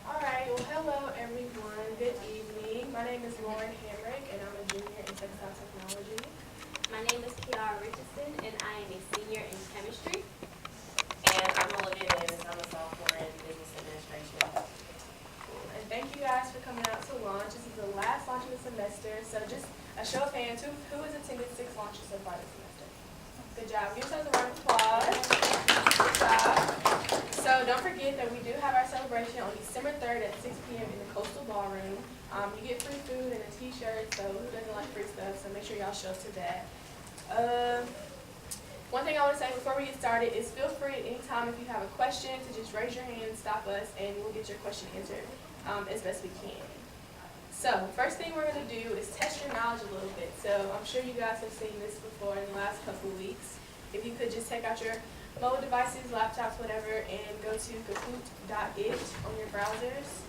Alright, well hello everyone, good evening. My name is Lauren Hamrick and I'm a junior in textile technology. My name is Kiara Richardson, and I am a senior in chemistry. And I'm Olivia Davis. I'm a sophomore in business administration. Cool. And thank you guys for coming out to launch. This is the last launch of the semester, so just a show of hands, who has attended 6 launches so far this semester? Good job. Give yourselves a round of applause. Good job. So don't forget that we do have our celebration on December 3rd at 6 p.m. in the Coastal Ballroom. You get free food and a t-shirt, so who doesn't like free stuff? So make sure y'all show up to that. One thing I want to say before we get started is feel free at any time if you have a question to just raise your hand, stop us, and we'll get your question answered as best we can. So first thing we're going to do is test your knowledge a little bit. So I'm sure you guys have seen this before in the last couple of weeks. If you could just take out your mobile devices, laptops, whatever, and go to kahoot.it on your browsers.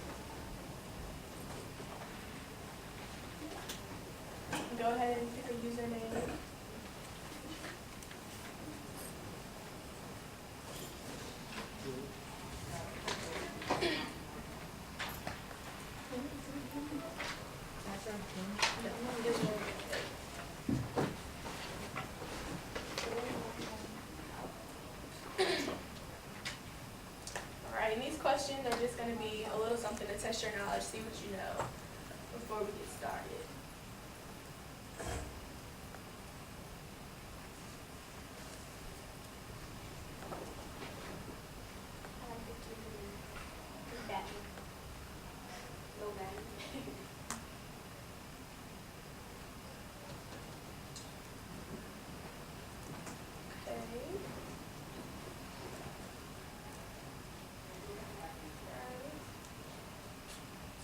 Go ahead and pick a username. Alright, and these questions are just going to be a little something to test your knowledge, see what you know before we get started. I like to keep it Batman. Low Batman. Okay.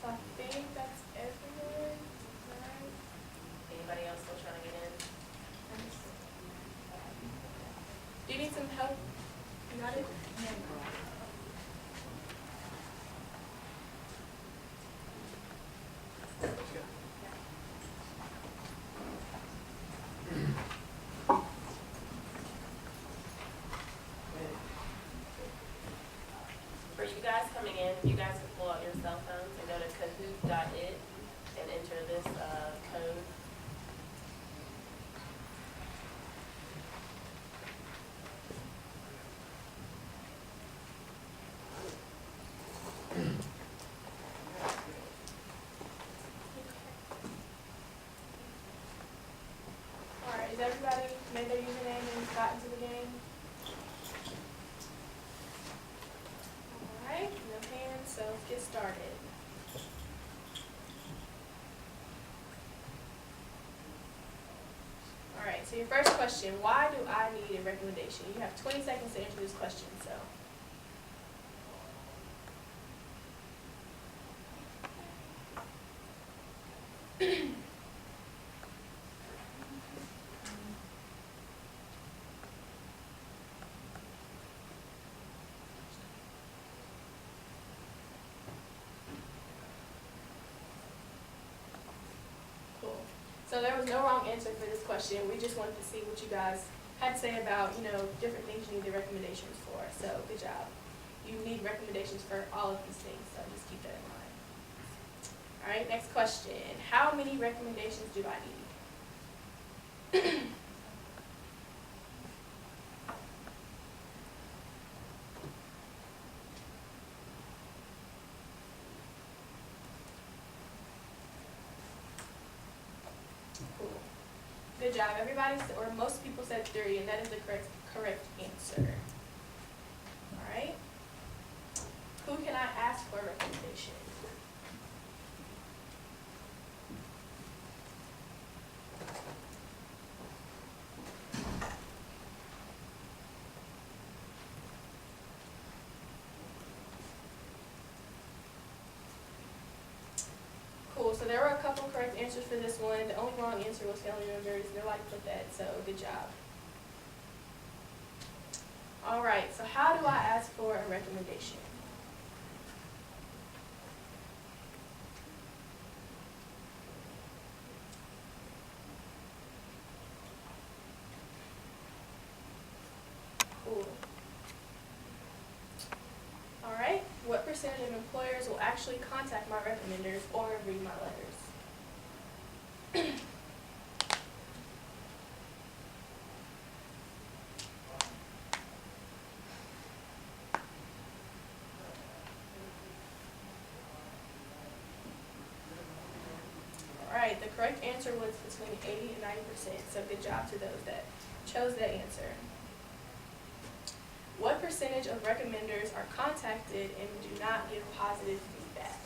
So I think that's everyone, right? Anybody else still trying to get in? Do you need some help? You got it? For you guys coming in, you guys can pull out your cell phones and go to kahoot.it and enter this code. Alright, has everybody made their username and got into the game? Alright, no hands, so let's get started. Alright, so your first question, why do I need a recommendation? You have 20 seconds to answer this question, so. Cool. So there was no wrong answer for this question. We just wanted to see what you guys had to say about, different things you need the recommendations for. So good job. You need recommendations for all of these things, so just keep that in mind. All right, next question. How many recommendations do I need? Cool. Good job. Everybody, or most people said 3, and that is the correct answer. All right. Who can I ask for a recommendation? So there were a couple correct answers for this one. The only wrong answer was family members. Nobody put that, so good job. All right, so how do I ask for a recommendation? Cool. All right, what percentage of employers will actually contact my recommenders or read my letters? All right, the correct answer was between 80 and 90%, so good job to those that chose that answer. What percentage of recommenders are contacted and do not give positive feedback?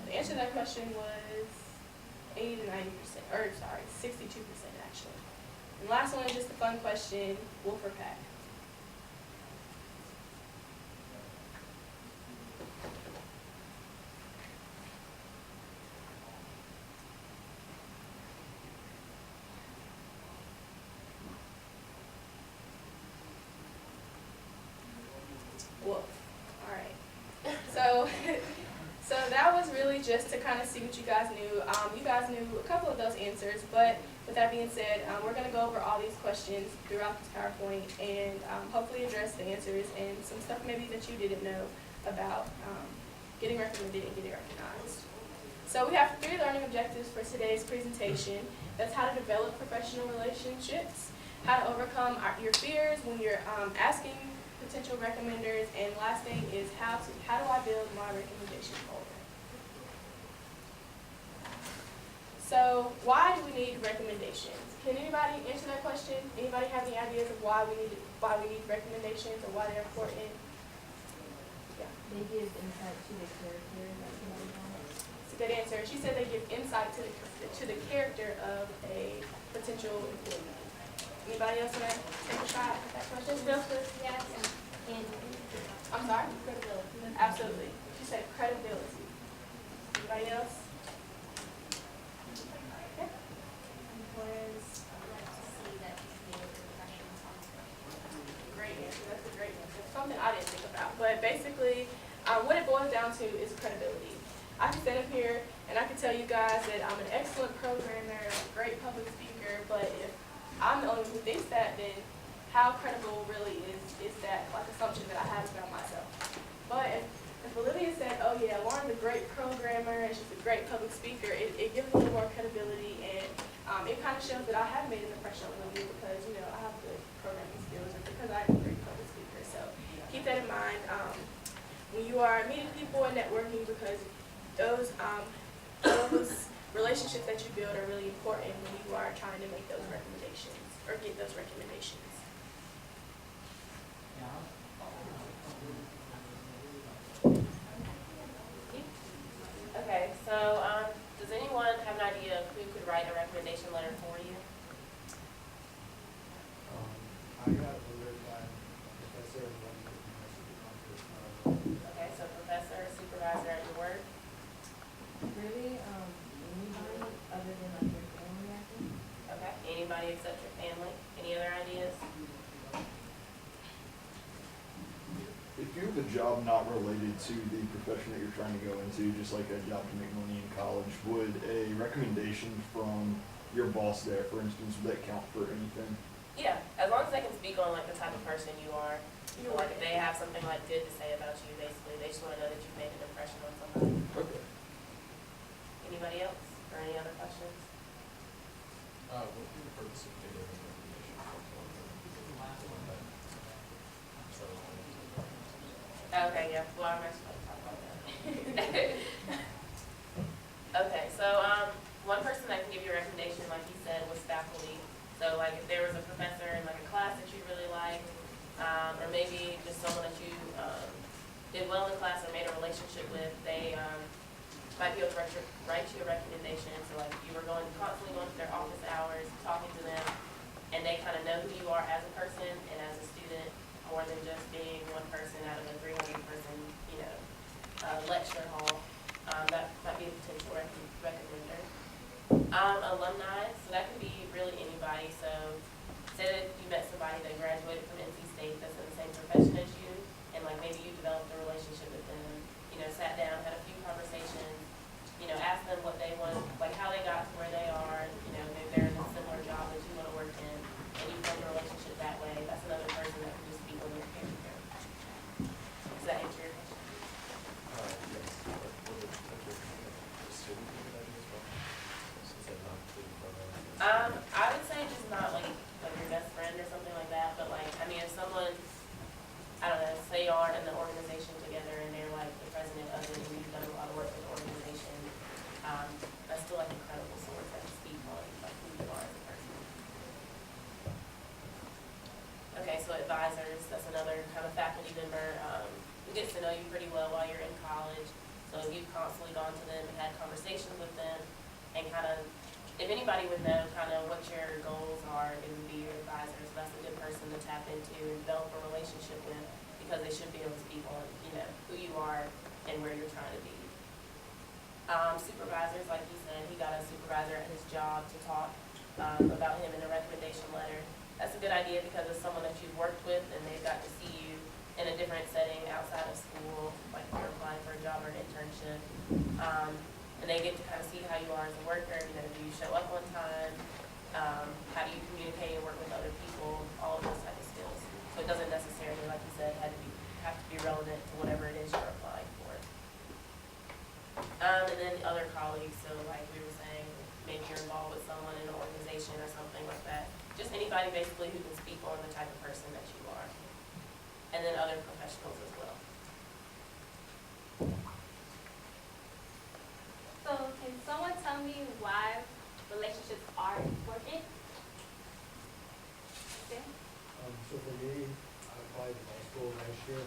The answer to that question was 80 to 90%, or sorry, 62% actually. And the last one is just a fun question, wolf or pack? Wolf. All right. So that was really just to kind of see what you guys knew. You guys knew a couple of those answers, but with that being said, we're going to go over all these questions throughout this PowerPoint and hopefully address the answers and some stuff maybe that you didn't know about getting recommended and getting recognized. So we have 3 learning objectives for today's presentation. That's how to develop professional relationships, how to overcome your fears when you're asking potential recommenders, and last thing is how do I build my recommendation folder. So why do we need recommendations? Can anybody answer that question? Anybody have any ideas of why we need recommendations or why they're important? Yeah. They give insight to the character that somebody wants. It's a good answer. She said they give insight to the character of a potential employee. Anybody else want to take a shot at that question? Yes. And I'm sorry? credibility. Absolutely. She said credibility. Anybody else? Okay. Employers like to see that you made a good impression on them. Great answer. That's a great answer. Something I didn't think about. But basically, what it boils down to is credibility. I can stand up here and I can tell you guys that I'm an excellent programmer, I'm a great public speaker, but if I'm the only one who thinks that, then how credible really is that like assumption that I have about myself? But if Olivia said, oh yeah, Lauren's a great programmer and she's a great public speaker, it gives a little more credibility, and it kind of shows that I have made an impression on Olivia because, you know, I have good programming skills or because I'm a great public speaker. So keep that in mind when you are meeting people and networking, because those relationships that you build are really important when you are trying to make those recommendations or get those recommendations. Okay, so does anyone have an idea of who could write a recommendation letter for you? I got it written by Professor and one of the Okay, so professor, supervisor at your work. Really, anybody other than like your family, I think? Okay, anybody except your family? Any other ideas? If you have a job not related to the profession that you're trying to go into, just like a job to make money in college, would a recommendation from your boss there, for instance, would that count for anything? Yeah, as long as they can speak on like the type of person you are. Like if they have something like good to say about you, basically, they just want to know that you've made an impression on somebody. Okay. Anybody else or any other questions? What would be the purpose of giving a recommendation? Okay, yeah, well, I'm actually going to talk about that. Okay, so one person that can give you a recommendation, like you said, was faculty. So like if there was a professor in like a class that you really liked, or maybe just someone that you, did well in class or made a relationship with, they, might be able to write you a recommendation, so like you were constantly going to their office hours, talking to them, and they kind of know who you are as a person and as a student, more than just being one person out of a 300-person, lecture hall. That might be a potential recommender. Alumni, so that could be really anybody. So say that you met somebody that graduated from NC State that's in the same profession as you, and like maybe you developed a relationship with them, sat down, had a few conversations, asked them what they want, like how they got to where they are, maybe they're in a similar job that you want to work in, and you form a relationship that way. That's another person that can just speak on your character. Does that answer your question? Yes, but would the student be a good idea as well? Since they're not included program? I would say just not like your best friend or something like that, but like, I mean, if someone, I don't know, say you are in the organization together and they're like the president of it and you've done a lot of work with the organization, that's still like a credible source that can speak on like who you are as a person. Okay, so advisors, that's another kind of faculty member, who gets to know you pretty well while you're in college. So you've constantly gone to them and had conversations with them, and kind of, if anybody would know kind of what your goals are, it would be your advisor. So that's a good person to tap into and develop a relationship with, because they should be able to speak on, who you are and where you're trying to be. Supervisors, like he said, he got a supervisor at his job to talk about him in a recommendation letter. That's a good idea because it's someone that you've worked with and they've got to see you in a different setting outside of school, like if you're applying for a job or an internship. And they get to kind of see how you are as a worker. Do you show up on time? How do you communicate and work with other people? All of those type of skills. So it doesn't necessarily, like you said, have to be relevant to whatever it is you're applying for. And then other colleagues, so like we were saying, maybe you're involved with someone in an organization or something like that. Just anybody basically who can speak on the type of person that you are. And then other professionals as well. So can someone tell me why relationships are important? Okay. So for me, I applied to law school last year,